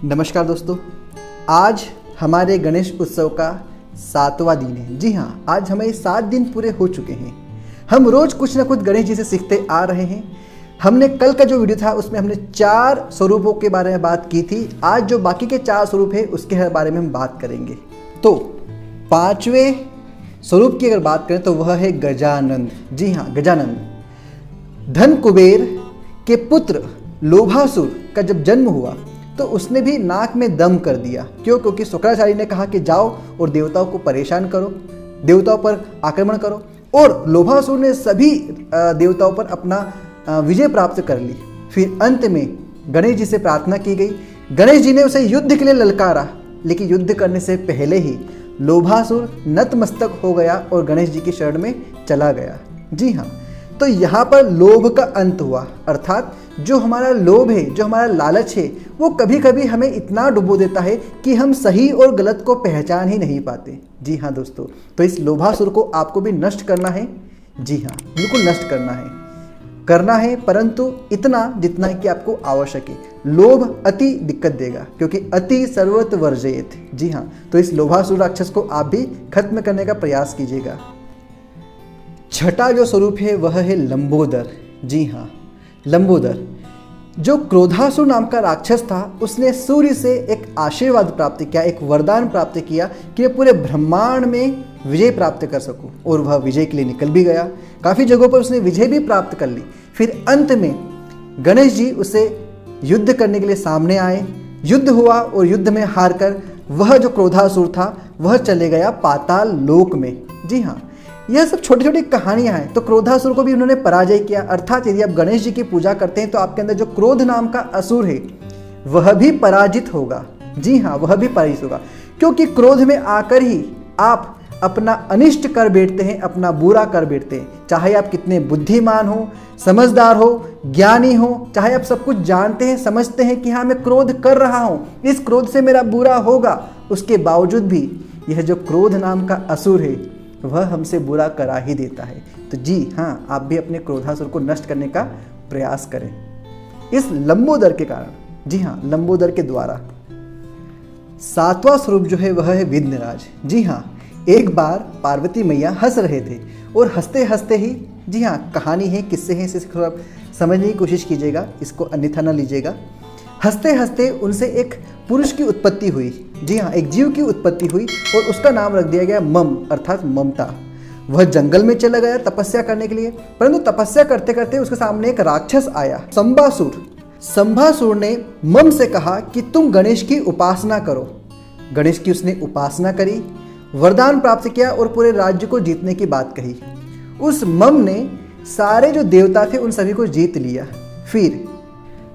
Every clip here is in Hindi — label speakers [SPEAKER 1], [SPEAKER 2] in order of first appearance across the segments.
[SPEAKER 1] नमस्कार दोस्तों, आज हमारे गणेश उत्सव का 7वां दिन है। जी हाँ, आज हमें 7 दिन पूरे हो चुके हैं। हम रोज कुछ ना कुछ गणेश जी से सीखते आ रहे हैं। हमने कल का जो वीडियो था उसमें हमने 4 स्वरूपों के बारे में बात की थी। आज जो बाकी के 4 स्वरूप है उसके बारे में हम बात करेंगे। तो 5वें स्वरूप की अगर बात करें तो वह है गजानन। जी हाँ, गजानन। धन कुबेर के पुत्र लोभासुर का जब जन्म हुआ तो उसने भी नाक में दम कर दिया। क्यों? क्योंकि शुक्राचार्य ने कहा कि जाओ और देवताओं को परेशान करो, देवताओं पर आक्रमण करो, और लोभासुर ने सभी देवताओं पर अपना विजय प्राप्त कर ली। फिर अंत में गणेश जी से प्रार्थना की गई। गणेश जी ने उसे युद्ध के लिए ललकारा, लेकिन युद्ध करने से पहले ही लोभासुर नतमस्तक हो गया और गणेश जी की शरण में चला गया। जी हाँ, तो यहाँ पर लोभ का अंत हुआ, अर्थात जो हमारा लोभ है, जो हमारा लालच है, वो कभी कभी हमें इतना डुबो देता है कि हम सही और गलत को पहचान ही नहीं पाते। जी हाँ दोस्तों, तो इस लोभासुर को आपको भी नष्ट करना है। जी हाँ, बिल्कुल नष्ट करना है, परंतु इतना जितना कि आपको आवश्यक है। लोभ अति दिक्कत देगा, क्योंकि अति सर्वत्र वर्जयेत। जी हाँ, तो इस लोभासुर राक्षस को आप भी खत्म करने का प्रयास कीजिएगा। छठा जो स्वरूप है वह है लंबोदर। जी हाँ, लंबोदर। जो क्रोधासुर नाम का राक्षस था, उसने सूर्य से एक आशीर्वाद प्राप्त किया, एक वरदान प्राप्त किया कि मैं पूरे ब्रह्मांड में विजय प्राप्त कर सकूं, और वह विजय के लिए निकल भी गया। काफ़ी जगहों पर उसने विजय भी प्राप्त कर ली। फिर अंत में गणेश जी उसे युद्ध करने के लिए सामने आए। युद्ध हुआ और युद्ध में हारकर वह जो क्रोधासुर था वह चले गया पाताल लोक में। जी हाँ, यह सब छोटी छोटी कहानियां हैं। तो क्रोधासुर को भी उन्होंने पराजय किया, अर्थात यदि आप गणेश जी की पूजा करते हैं तो आपके अंदर जो क्रोध नाम का असुर है वह भी पराजित होगा। जी हाँ, वह भी पराजित होगा, क्योंकि क्रोध में आकर ही आप अपना अनिष्ट कर बैठते हैं, अपना बुरा कर बैठते हैं। चाहे आप कितने बुद्धिमान हो, समझदार हो, ज्ञानी हो, चाहे आप सब कुछ जानते हैं, समझते हैं कि हाँ मैं क्रोध कर रहा हूँ, इस क्रोध से मेरा बुरा होगा, उसके बावजूद भी यह जो क्रोध नाम का असुर है वह हमसे बुरा करा ही देता है। तो जी हाँ, आप भी अपने क्रोधासुर को नष्ट करने का प्रयास करें इस लंबोदर के कारण। जी हाँ, लंबोदर के द्वारा। 7वां स्वरूप जो है वह है विघ्नराज। जी हाँ, एक बार पार्वती मैया हंस रहे थे, और हंसते हंसते ही, जी हाँ, कहानी है, किस्से हैं, इसे थोड़ा समझने की कोशिश कीजिएगा, इसको अन्यथा न लीजिएगा। हंसते हंसते उनसे एक पुरुष की उत्पत्ति हुई। जी हाँ, एक जीव की उत्पत्ति हुई, और उसका नाम रख दिया गया मम, अर्थात ममता। वह जंगल में चला गया तपस्या करने के लिए, परंतु तपस्या करते करते उसके सामने एक राक्षस आया, संभासुर। संभासुर ने मम से कहा कि तुम गणेश की उपासना करो। गणेश की उसने उपासना करी, वरदान प्राप्त किया और पूरे राज्य को जीतने की बात कही। उस मम ने सारे जो देवता थे उन सभी को जीत लिया। फिर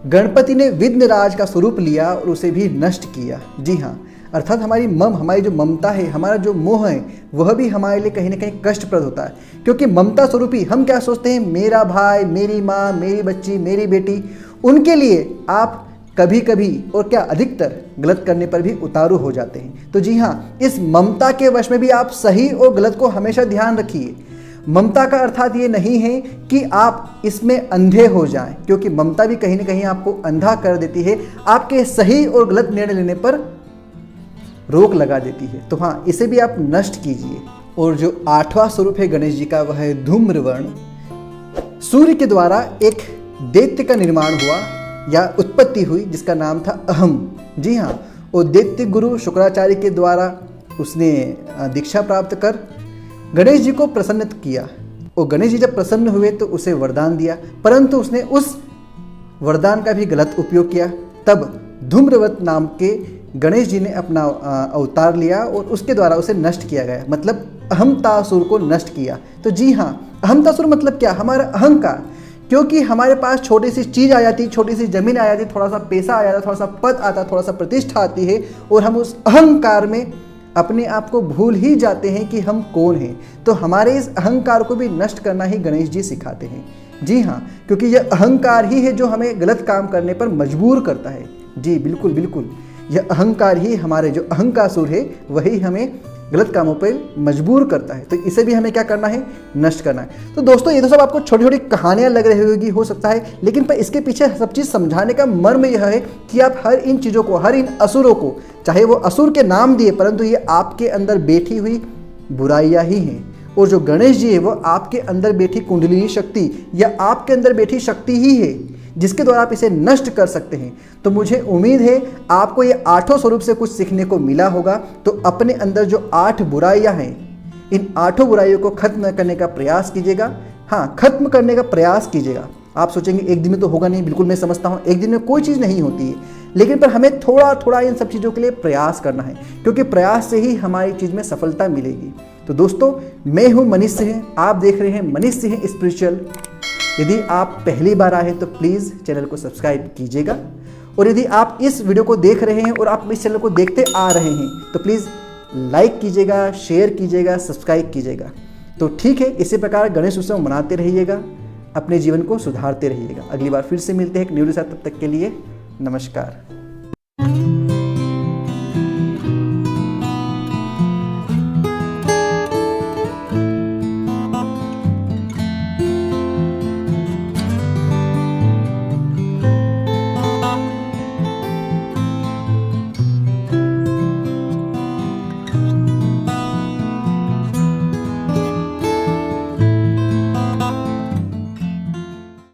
[SPEAKER 1] गणपति ने विघ्नराज का स्वरूप लिया और उसे भी नष्ट किया। जी हाँ, अर्थात हमारी जो ममता है, हमारा जो मोह है, वह भी हमारे लिए कहीं ना कहीं कष्टप्रद होता है। क्योंकि ममता स्वरूपी हम क्या सोचते हैं, मेरा भाई, मेरी माँ, मेरी बच्ची, मेरी बेटी, उनके लिए आप कभी कभी और क्या अधिकतर गलत करने पर भी उतारू हो जाते हैं। तो जी हाँ, इस ममता के वश में भी आप सही और गलत को हमेशा ध्यान रखिए। ममता का अर्थात ये नहीं है कि आप इसमें अंधे हो जाएं, क्योंकि ममता भी कहीं ना कहीं आपको अंधा कर देती है, आपके सही और गलत निर्णय लेने पर रोक लगा देती है। तो हाँ, इसे भी आप नष्ट कीजिए। और जो 8वां स्वरूप है गणेश जी का वह है धूम्रवर्ण। सूर्य के द्वारा एक दैत्य का निर्माण हुआ या उत्पत्ति हुई, जिसका नाम था अहम। जी हाँ, और दैत्य गुरु शुक्राचार्य के द्वारा उसने दीक्षा प्राप्त कर गणेश जी को प्रसन्न किया, और गणेश जी जब प्रसन्न हुए तो उसे वरदान दिया, परंतु उसने उस वरदान का भी गलत उपयोग किया। तब धूम्रवत नाम के गणेश जी ने अपना अवतार लिया और उसके द्वारा उसे नष्ट किया गया, मतलब अहमतासुर को नष्ट किया। तो जी हाँ, अहमतासुर मतलब क्या, हमारा अहंकार। क्योंकि हमारे पास छोटी सी चीज़ आ जाती, छोटी सी जमीन आ जाती, थोड़ा सा पैसा आ जाता, थोड़ा सा पद आता, थोड़ा सा प्रतिष्ठा आती है, और हम उस अहंकार में अपने आप को भूल ही जाते हैं कि हम कौन हैं। तो हमारे इस अहंकार को भी नष्ट करना ही गणेश जी सिखाते हैं। जी हाँ, क्योंकि यह अहंकार ही है जो हमें गलत काम करने पर मजबूर करता है। जी बिल्कुल बिल्कुल, यह अहंकार ही, हमारे जो अहंकासुर है वही हमें गलत कामों पर मजबूर करता है। तो इसे भी हमें क्या करना है, नष्ट करना है। तो दोस्तों ये तो सब आपको छोटी छोटी कहानियां लग रही होगी हो सकता है, लेकिन पर इसके पीछे सब चीज़ समझाने का मर्म यह है कि आप हर इन चीज़ों को, हर इन असुरों को, चाहे वो असुर के नाम दिए परंतु ये आपके अंदर बैठी हुई बुराइयां ही हैं। और जो गणेश जी है वो आपके अंदर बैठी कुंडलिनी शक्ति या आपके अंदर बैठी शक्ति ही है जिसके द्वारा आप इसे नष्ट कर सकते हैं। तो मुझे उम्मीद है आपको ये 8 स्वरूप से कुछ सीखने को मिला होगा। तो अपने अंदर जो 8 बुराइयां हैं, इन 8 बुराइयों को खत्म करने का प्रयास कीजिएगा। हाँ, खत्म करने का प्रयास कीजिएगा। आप सोचेंगे एक दिन में तो होगा नहीं, बिल्कुल मैं समझता हूँ एक दिन में कोई चीज़ नहीं होती है, लेकिन पर हमें थोड़ा थोड़ा इन सब चीज़ों के लिए प्रयास करना है, क्योंकि प्रयास से ही हमारी चीज़ में सफलता मिलेगी। तो दोस्तों मैं हूँ मनीष सिंह, आप देख रहे हैं मनीष सिंह स्पिरिचुअल। यदि आप पहली बार आए हैं तो प्लीज़ चैनल को सब्सक्राइब कीजिएगा, और यदि आप इस वीडियो को देख रहे हैं और आप इस चैनल को देखते आ रहे हैं तो प्लीज़ लाइक कीजिएगा, शेयर कीजिएगा, सब्सक्राइब कीजिएगा। तो ठीक है, इसी प्रकार गणेश उत्सव मनाते रहिएगा, अपने जीवन को सुधारते रहिएगा। अगली बार फिर से मिलते हैं एक न्यू के साथ, तब तक के लिए नमस्कार।